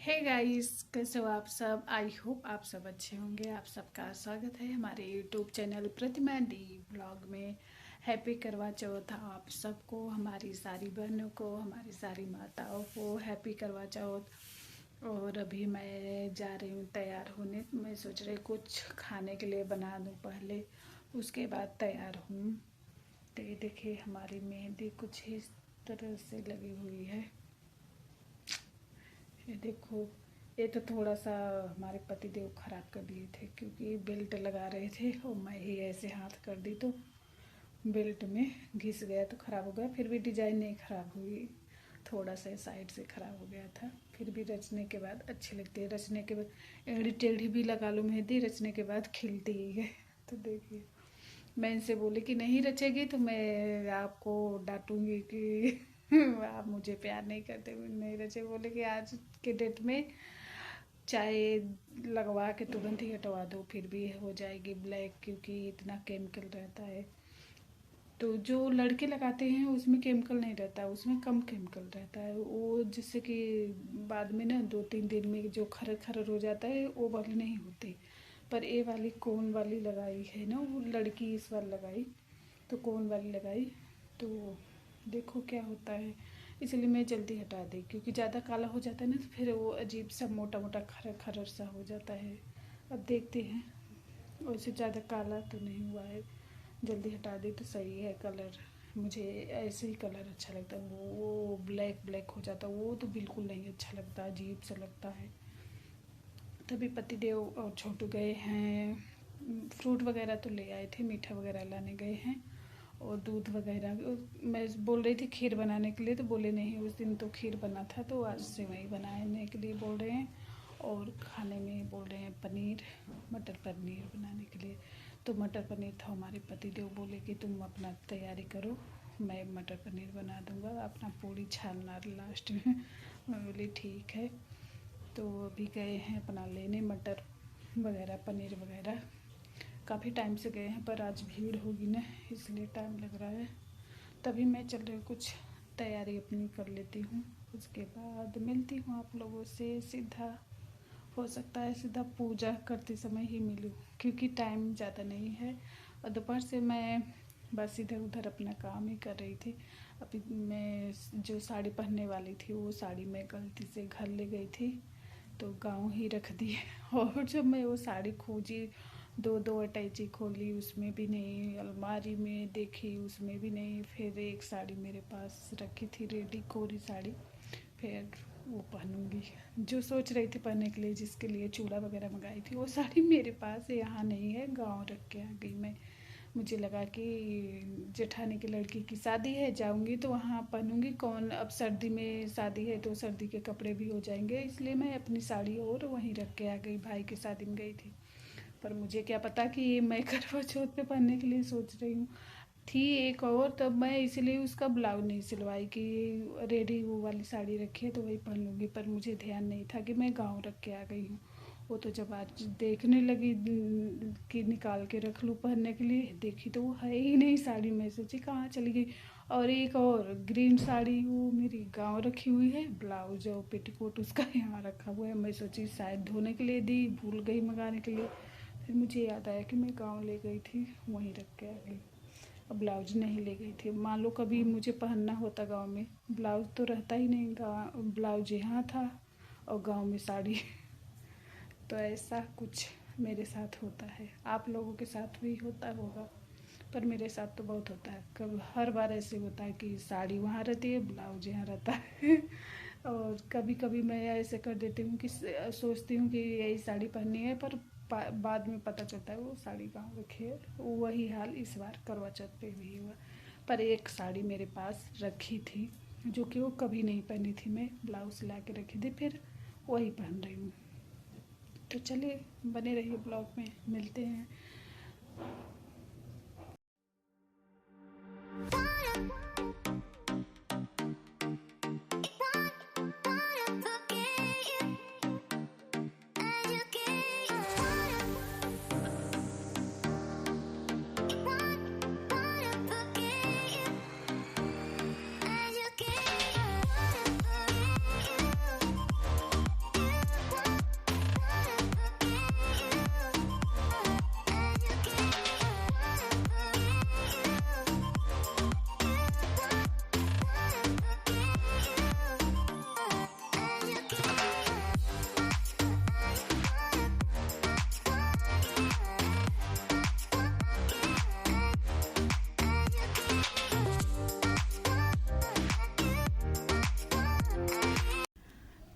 Hey guys, कैसे हो आप सब। आई होप आप सब अच्छे होंगे। आप सबका स्वागत है हमारे यूट्यूब चैनल प्रतिमा डी ब्लॉग में। हैप्पी करवा चौथ आप सबको, हमारी सारी बहनों को, हमारी सारी माताओं को हैप्पी करवा चौथ। और अभी मैं जा रही हूँ तैयार होने। मैं सोच रही कुछ खाने के लिए बना दूँ पहले, उसके बाद तैयार हूँ। तो ये देखिए हमारी मेहंदी कुछ इस तरह से लगी हुई है। ये देखो, ये तो थोड़ा सा हमारे पति देव खराब कर दिए थे, क्योंकि बेल्ट लगा रहे थे और मैं ही ऐसे हाथ कर दी तो बेल्ट में घिस गया तो ख़राब हो गया। फिर भी डिजाइन नहीं ख़राब हुई, थोड़ा सा साइड से ख़राब हो गया था। फिर भी रचने के बाद अच्छी लगती है। रचने के बाद एड़ी टेढ़ी भी लगा लो मेहंदी, रचने के बाद खिलती ही है। तो देखिए, मैं इनसे बोली कि नहीं रचेगी तो मैं आपको डांटूंगी कि आप मुझे प्यार नहीं करते, नहीं रचे। बोले कि आज के डेट में चाहे लगवा के तुरंत ही हटवा दो फिर भी हो जाएगी ब्लैक, क्योंकि इतना केमिकल रहता है। तो जो लड़के लगाते हैं उसमें केमिकल नहीं रहता, उसमें कम केमिकल रहता है वो, जिससे कि बाद में ना 2-3 दिन में जो खरर खरर हो जाता है वो वाली नहीं होती। पर ये वाली कोन वाली लगाई है ना वो लड़की, इस बार लगाई तो कोन वाली लगाई। तो देखो क्या होता है, इसलिए मैं जल्दी हटा दी, क्योंकि ज़्यादा काला हो जाता है ना तो फिर वो अजीब सा मोटा मोटा खरर खरर सा हो जाता है। अब देखते हैं, वैसे ज़्यादा काला तो नहीं हुआ है, जल्दी हटा दी तो सही है। कलर मुझे ऐसे ही कलर अच्छा लगता है, वो ब्लैक ब्लैक हो जाता है वो तो बिल्कुल नहीं अच्छा लगता, अजीब सा लगता है। तभी पतिदेव और छोटू गए हैं, फ्रूट वगैरह तो ले आए थे, मीठा वगैरह लाने गए हैं और दूध वगैरह। मैं बोल रही थी खीर बनाने के लिए तो बोले नहीं, उस दिन तो खीर बना था तो आज सेवई बनाने के लिए बोल रहे हैं। और खाने में बोल रहे हैं पनीर, मटर पनीर बनाने के लिए। तो मटर पनीर था, हमारे पतिदेव बोले कि तुम अपना तैयारी करो, मैं मटर पनीर बना दूंगा, अपना पूरी छानना लास्ट में। मैं बोली ठीक है। तो अभी गए हैं अपना लेने मटर वगैरह पनीर वगैरह। काफ़ी टाइम से गए हैं पर आज भीड़ होगी ना इसलिए टाइम लग रहा है। तभी मैं चल रही हूँ, कुछ तैयारी अपनी कर लेती हूँ, उसके बाद मिलती हूँ आप लोगों से। सीधा हो सकता है सीधा पूजा करते समय ही मिलूँ, क्योंकि टाइम ज़्यादा नहीं है। और दोपहर से मैं बस इधर उधर अपना काम ही कर रही थी। अभी मैं जो साड़ी पहनने वाली थी वो साड़ी मैं गलती से घर ले गई थी तो गाँव ही रख दी। और जब मैं वो साड़ी खोजी, दो दो अटैची खोली, उसमें भी नहीं, अलमारी में देखी उसमें भी नहीं। फिर एक साड़ी मेरे पास रखी थी रेडी, कोरी साड़ी, फिर वो पहनूंगी। जो सोच रही थी पहनने के लिए, जिसके लिए चूड़ा वगैरह मंगाई थी, वो साड़ी मेरे पास यहाँ नहीं है, गांव रख के आ गई मैं। मुझे लगा कि जेठानी की लड़की की शादी है, जाऊंगी तो वहाँ पहनूंगी। कौन अब सर्दी में शादी है तो सर्दी के कपड़े भी हो जाएंगे, इसलिए मैं अपनी साड़ी और वहीं रख के आ गई। भाई की शादी में गई थी, पर मुझे क्या पता कि मैं करवा चौथ पे पहनने के लिए सोच रही हूँ। थी एक और, तब मैं इसलिए उसका ब्लाउज नहीं सिलवाई कि रेडी वो वाली साड़ी रखी है तो वही पहन लूँगी। पर मुझे ध्यान नहीं था कि मैं गाँव रख के आ गई हूँ। वो तो जब आज देखने लगी कि निकाल के रख लूँ पहनने के लिए, देखी तो वो है ही नहीं साड़ी। मैं सोची कहाँ चली गई। और एक और ग्रीन साड़ी वो मेरी गांव रखी हुई है, ब्लाउज और पेटीकोट उसका यहाँ रखा हुआ है। मैं सोची शायद धोने के लिए दी, भूल गई मंगाने के लिए। फिर मुझे याद आया कि मैं गांव ले गई थी, वहीं रख के आ गई। अब ब्लाउज नहीं ले गई थी, मान लो कभी मुझे पहनना होता गांव में, ब्लाउज तो रहता ही नहीं, गाँव ब्लाउज यहाँ था और गांव में साड़ी। तो ऐसा कुछ मेरे साथ होता है, आप लोगों के साथ भी होता होगा, पर मेरे साथ तो बहुत होता है। कब हर बार ऐसे होता है कि साड़ी वहाँ रहती है, ब्लाउज यहाँ रहता है। और कभी कभी मैं ऐसे कर देती हूँ कि सोचती हूँ कि यही साड़ी पहननी है, पर बाद में पता चलता है वो साड़ी कहाँ रखी है। वही हाल इस बार करवा चौथ पे भी हुआ। पर एक साड़ी मेरे पास रखी थी जो कि वो कभी नहीं पहनी थी, मैं ब्लाउज ला के रखी थी, फिर वही पहन रही हूँ। तो चलिए बने रहिए ब्लॉग में, मिलते हैं।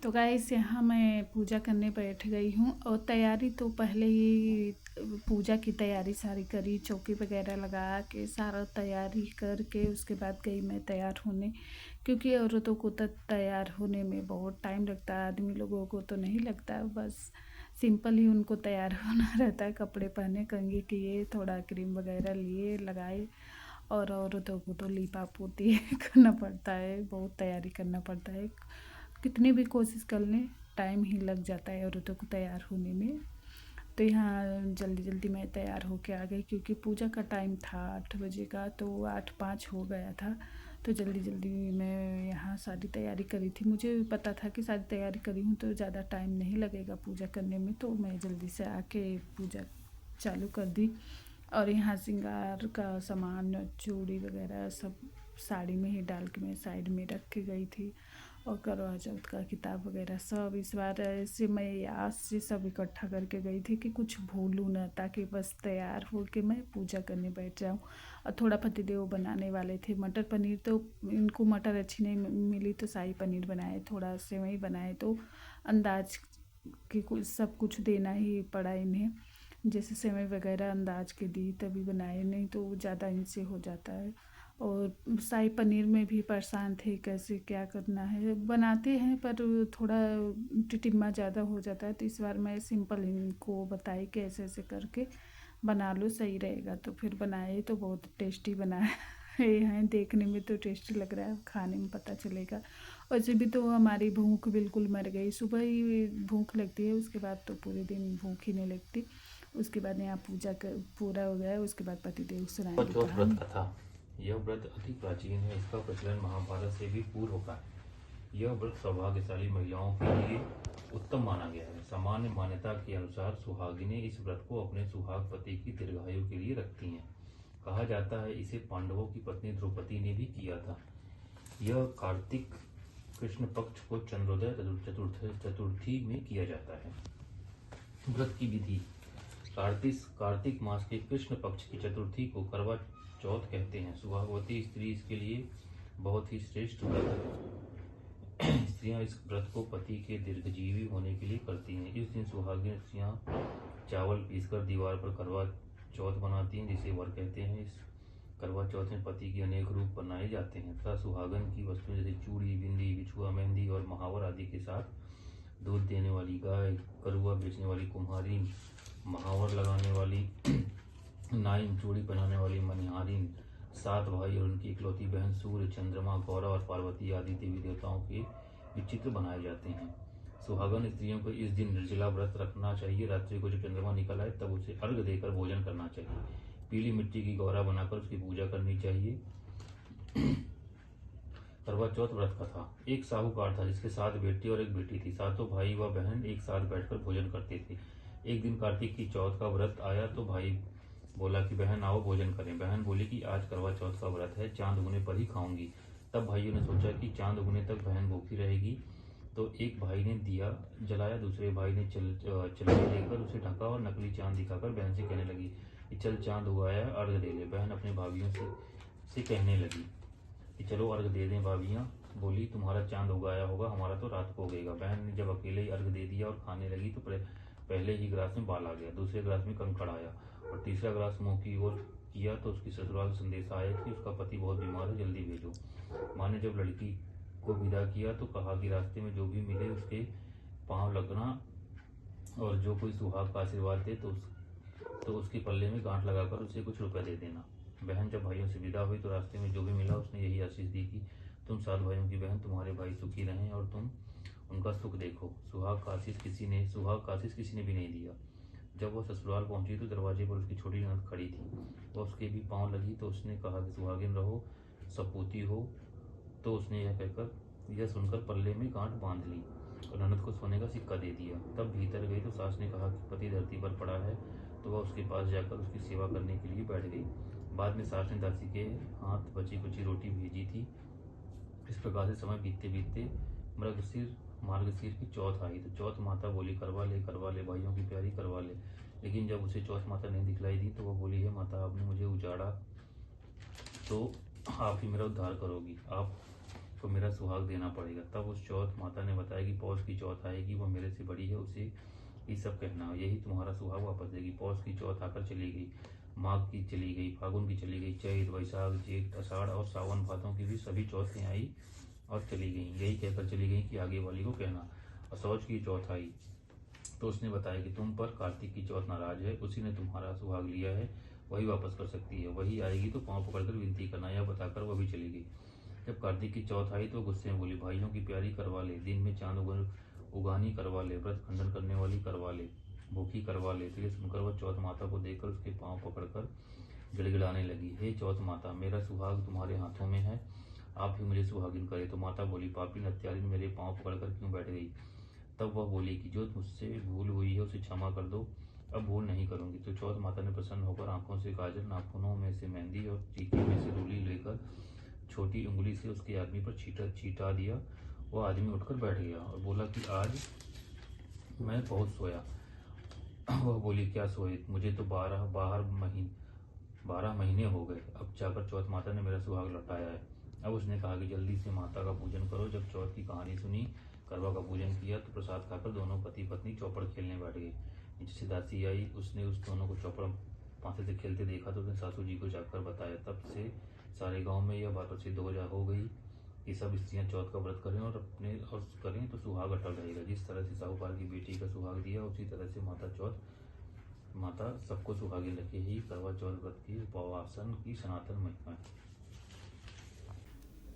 तो गाइस यहाँ मैं पूजा करने बैठ गई हूँ और तैयारी तो पहले ही पूजा की तैयारी सारी करी, चौकी वगैरह लगा के सारा तैयारी करके उसके बाद गई मैं तैयार होने, क्योंकि औरतों को तो तैयार होने में बहुत टाइम लगता है, आदमी लोगों को तो नहीं लगता, बस सिंपल ही उनको तैयार होना रहता है, कपड़े पहने, कंघी किए, थोड़ा क्रीम वगैरह लिए लगाए। और औरतों को तो लीपा पोती करना पड़ता है, बहुत तैयारी करना पड़ता है, कितनी भी कोशिश कर लें टाइम ही लग जाता है औरतों को तैयार होने में। तो यहाँ जल्दी जल्दी मैं तैयार होके आ गई, क्योंकि पूजा का टाइम था 8 बजे का, तो 8:05 हो गया था। तो जल्दी जल्दी मैं यहाँ सारी तैयारी करी थी, मुझे भी पता था कि सारी तैयारी करी हूँ तो ज़्यादा टाइम नहीं लगेगा पूजा करने में, तो मैं जल्दी से आके पूजा चालू कर दी। और यहाँ श्रृंगार का सामान, चूड़ी वगैरह सब साड़ी में ही डाल के मैं साइड में रख के गई थी। और करवा चौथ का किताब वगैरह सब इस बार ऐसे मैं याद से सब इकट्ठा करके गई थी कि कुछ भूलूँ ना, ताकि बस तैयार हो के मैं पूजा करने बैठ जाऊँ। और थोड़ा पतिदेव बनाने वाले थे, मटर पनीर, तो इनको मटर अच्छी नहीं मिली तो शाही पनीर बनाए, थोड़ा सेवई बनाए, तो अंदाज कि कुछ सब कुछ देना ही पड़ा इन्हें, जैसे सेवई वगैरह अंदाज के दी तभी बनाए, नहीं तो ज़्यादा इनसे हो जाता है। और शाही पनीर में भी परेशान थे कैसे क्या करना है, बनाते हैं पर थोड़ा टिटिम्मा ज़्यादा हो जाता है, तो इस बार मैं सिंपल इनको बताई कि ऐसे ऐसे करके बना लो सही रहेगा, तो फिर बनाए तो बहुत टेस्टी बनाए हैं, देखने में तो टेस्टी लग रहा है, खाने में पता चलेगा। वैसे भी तो हमारी भूख बिल्कुल मर गई, सुबह ही भूख लगती है, उसके बाद तो पूरे दिन भूख ही नहीं लगती। उसके बाद यहाँ पूजा कर पूरा हो गया, उसके बाद पतिदेव सुनाएंगे चौथ व्रत कहानी। कथा। यह व्रत अति प्राचीन है, इसका प्रचलन महाभारत से भी पूर्व का है। यह व्रत सौभाग्यशाली महिलाओं के लिए उत्तम माना गया है। सामान्य मान्यता के अनुसार सुहागिनें इस व्रत को अपने सुहाग पति की दीर्घायु के लिए रखती हैं। कहा जाता है इसे पांडवों की पत्नी द्रौपदी ने भी किया था। यह कार्तिक कृष्ण पक्ष को चंद्रोदय चतुर्थी में किया जाता है। व्रत की विधि। कार्तिक मास के कृष्ण पक्ष की चतुर्थी को करवा चौथ कहते हैं। सुहागवती स्त्री इसके लिए बहुत ही श्रेष्ठ व्रत है। स्त्रियां इस व्रत को पति के दीर्घजीवी होने के लिए करती हैं। इस दिन सुहागिन स्त्रियां चावल पीसकर दीवार पर करवा चौथ बनाती हैं, जिसे वर कहते हैं। इस करवा चौथ में पति के अनेक रूप बनाए जाते हैं तथा सुहागन की वस्तुएं जैसे चूड़ी, बिंदी, बिछुआ, मेहंदी और महावर आदि के साथ दूध देने वाली गाय, करुआ बेचने वाली कुम्हारिन, महावर लगाने वाली नाइन, चूड़ी पहनाने वाली मनिहारिन, 7 भाई और उनकी इकलौती बहन सूर्य, चंद्रमा, गौरव और पार्वती आदि देवी देवताओं के विचित्र बनाए जाते हैं। सुहागन स्त्रियों को इस दिन निर्जला व्रत रखना चाहिए। रात्रि को जब चंद्रमा निकल आए तब उसे अर्घ देकर भोजन करना चाहिए। पीली मिट्टी की गौरा बनाकर उसकी पूजा करनी चाहिए। करवा चौथ व्रत कथा। एक साहूकार था जिसके 7 बेटे और एक बेटी थी। सातों भाई व बहन एक साथ बैठकर भोजन करते थे। एक दिन कार्तिक की चौथ का व्रत आया तो भाई बोला कि बहन आओ भोजन करें। बहन बोली कि आज करवा चौथ का व्रत है, चांद उगने पर ही खाऊंगी। तब भाइयों ने सोचा कि चांद उगने तक बहन भूखी रहेगी, तो एक भाई ने दिया जलाया, दूसरे भाई ने चलनी लेकर उसे ढका और नकली चांद दिखाकर बहन से कहने लगी कि चल चांद उगाया है, अर्घ दे ले। बहन अपने भाइयों से कहने लगी कि चलो अर्घ दे दें। भाभियाँ बोली तुम्हारा चांद उगाया होगा, हमारा तो रात को उगेगा। बहन ने जब अकेले ही अर्घ दे दिया और खाने लगी तो पहले ही ग्लास में बाल आ गया, दूसरे ग्लास में कंकड़ आया और तीसरा ग्लास मुंह की ओर किया तो उसकी ससुराल से संदेश आया कि उसका पति बहुत बीमार है, जल्दी भेजो। माँ ने जब लड़की को विदा किया तो कहा कि रास्ते में जो भी मिले उसके पाँव लगना और जो कोई सुहाग का आशीर्वाद दे तो उसके पल्ले में गांठ लगाकर उसे कुछ रुपए दे देना। बहन जब भाइयों से विदा हुई तो रास्ते में जो भी मिला उसने यही आशीष दी कि तुम 7 भाइयों की बहन, तुम्हारे भाई सुखी रहें और तुम उनका सुख देखो। सुहाग का आशीष किसी ने भी नहीं दिया। जब वह ससुराल पहुंची तो दरवाजे पर उसकी छोटी ननद खड़ी थी। वह उसके भी पाँव लगी तो उसने कहा कि सुहागिन रहो, सपूती हो। तो उसने यह सुनकर पल्ले में गांठ बांध ली और ननद को सोने का सिक्का दे दिया। तब भीतर गई तो सास ने कहा कि पति धरती पर पड़ा है, तो वह उसके पास जाकर उसकी सेवा करने के लिए बैठ गई। बाद में सास ने दासी के हाथ बची कुची रोटी भेजी थी। इस प्रकार से समय बीतते बीतते मार्गशीर की चौथ आई तो चौथ माता बोली करवा ले भाइयों की प्यारी करवा ले। लेकिन जब उसे चौथ माता नहीं दिखलाई दी तो वह बोली है माता, आपने मुझे उजाड़ा तो आप ही मेरा उद्धार करोगी। आप तो मेरा सुहाग देना पड़ेगा। तब उस चौथ माता ने बताया कि पौष की चौथ आएगी, वह मेरे से बड़ी है, उसे ये सब कहना, यही तुम्हारा सुहाग वापस देगी। पौष की चौथ आकर चली गई, माघ की चली गई, फागुन की चली गई, चैत वैशाख जेठ आषाढ़ और सावन भादों की भी सभी चौथें आई और चली गई। यही कहकर चली गई कि आगे वाली को कहना। असौज की चौथ आई तो उसने बताया कि तुम पर कार्तिक की चौथ नाराज है, उसी ने तुम्हारा सुहाग लिया है, वही वापस कर सकती है, वही आएगी तो पांव पकड़कर विनती करना। यह बताकर वह भी चली गई। जब कार्तिक की चौथ आई तो गुस्से में बोली, भाइयों की प्यारी करवा ले, दिन में चांद उगानी करवा ले, व्रत खंडन करने वाली करवा ले, भूखी करवा ले। तो ये सुनकर वह चौथ माता को देखकर उसके पांव पकड़कर गिड़गिड़ाने लगी, हे चौथ माता, मेरा सुहाग तुम्हारे हाथों में है, आप ही मुझे सुहागिन करे। तो माता बोली, पापी हत्यारिन, मेरे पांव पकड़कर क्यों बैठ गई? तब वह बोली कि जो मुझसे भूल हुई है उसे क्षमा कर दो, अब भूल नहीं करूंगी। तो चौथ माता ने प्रसन्न होकर आंखों से काजल, नाखूनों में से मेहंदी और टीके में से रूली लेकर छोटी उंगली से उसके आदमी पर छीटा दिया। वह आदमी उठकर बैठ गया और बोला कि आज मैं बहुत सोया। वह बोली, क्या सोए? मुझे तो 12 महीने हो गए, अब जाकर चौथ माता ने मेरा सुहाग लौटाया है। अब उसने कहा कि जल्दी से माता का पूजन करो। जब चौथ की कहानी सुनी, करवा का पूजन किया तो प्रसाद खाकर दोनों पति पत्नी चौपड़ खेलने बैठ गए। नीचे से दासी आई, उसने उस दोनों को चौपड़ पासे से खेलते देखा तो उसने सासू जी को जाकर बताया। तब से सारे गांव में यह बात प्रसिद्ध हो गई कि सब स्त्रियां चौथ का व्रत करें और करें तो सुहाग अटल रहेगा। जिस तरह से साहूकार की बेटी का सुहाग दिया, उसी तरह से माता सबको सुहागिन रखे। ही करवा चौथ व्रत की उपवासन की सनातन महिमा है।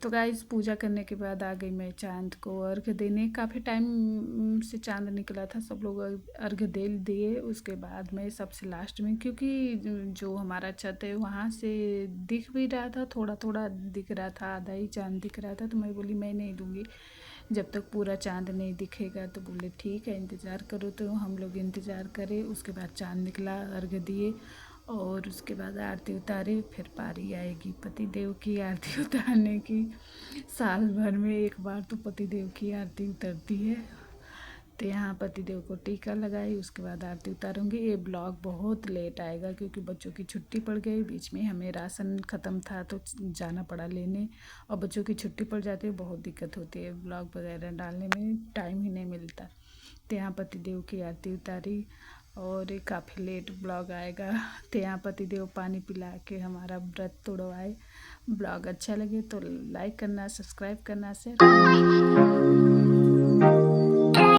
तो गाइस, पूजा करने के बाद आ गई मैं चांद को अर्घ देने। काफ़ी टाइम से चांद निकला था, सब लोग अर्घ दे दिए। उसके बाद मैं सबसे लास्ट में, क्योंकि जो हमारा छत है वहाँ से दिख भी रहा था, थोड़ा थोड़ा दिख रहा था, आधा ही चांद दिख रहा था। तो मैं बोली मैं नहीं दूँगी जब तक पूरा चांद नहीं दिखेगा। तो बोले ठीक है, इंतज़ार करो। तो हम लोग इंतज़ार करें। उसके बाद चांद निकला, अर्घ दिए और उसके बाद आरती उतारे। फिर पारी आएगी पतिदेव की आरती उतारने की। साल भर में एक बार तो पतिदेव की आरती उतरती है। तो यहाँ पतिदेव को टीका लगाई, उसके बाद आरती उतारूंगी। ये ब्लॉग बहुत लेट आएगा क्योंकि बच्चों की छुट्टी पड़ गई, बीच में हमें राशन ख़त्म था तो जाना पड़ा लेने, और बच्चों की छुट्टी पड़ जाती है, बहुत दिक्कत होती है, ब्लॉग वगैरह डालने में टाइम ही नहीं मिलता। तो यहाँ पतिदेव की आरती उतारी और काफ़ी लेट ब्लॉग आएगा। तो यहाँ पतिदेव पानी पिला के हमारा व्रत तोड़वाए। ब्लॉग अच्छा लगे तो लाइक करना, सब्सक्राइब करना, शेयर करना।